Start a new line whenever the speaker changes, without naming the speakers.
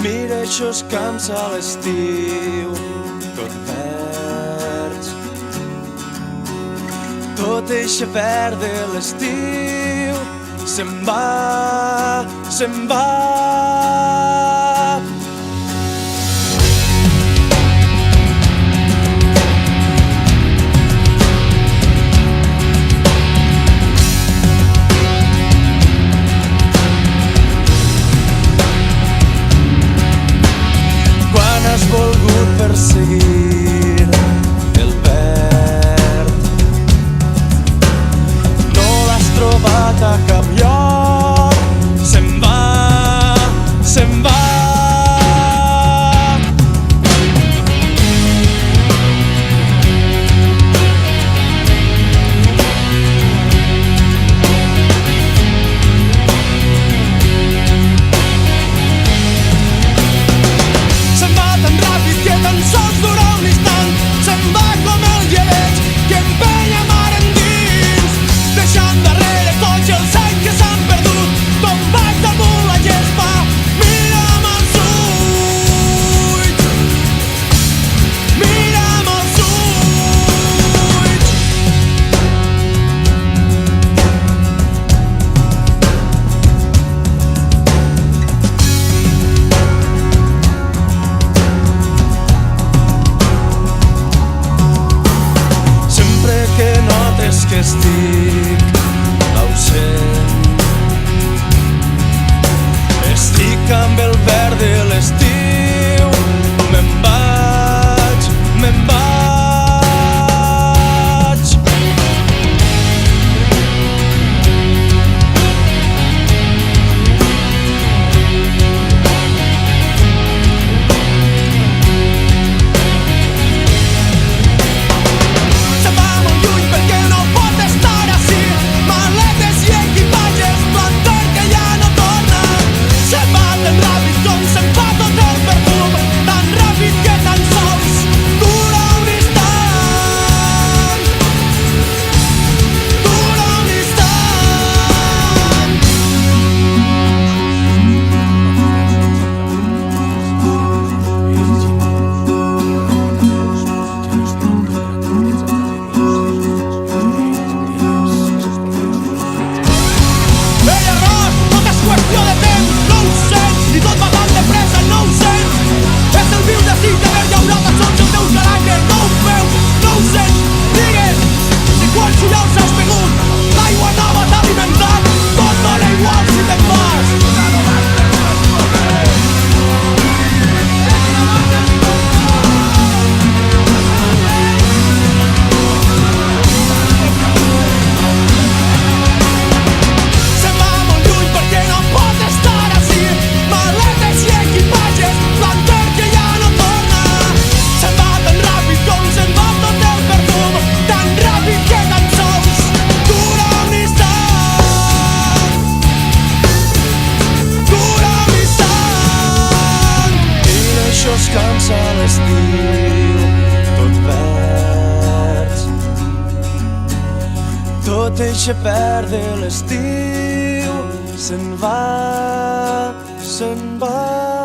Mira eixos camps a l'estiu, tot verds. Tot eixe verd de l'estiu se'n va, se'n va. Has volgut perseguir el verd, no l'has trobat a cap lloc, se'n va, se'n va. Que estic ausent, estic amb el verd de l'estiu, me'n vaig, me'n vaig. Camps a l'estiu, tot verds, tot eixe verd de l'estiu se'n va, se'n va.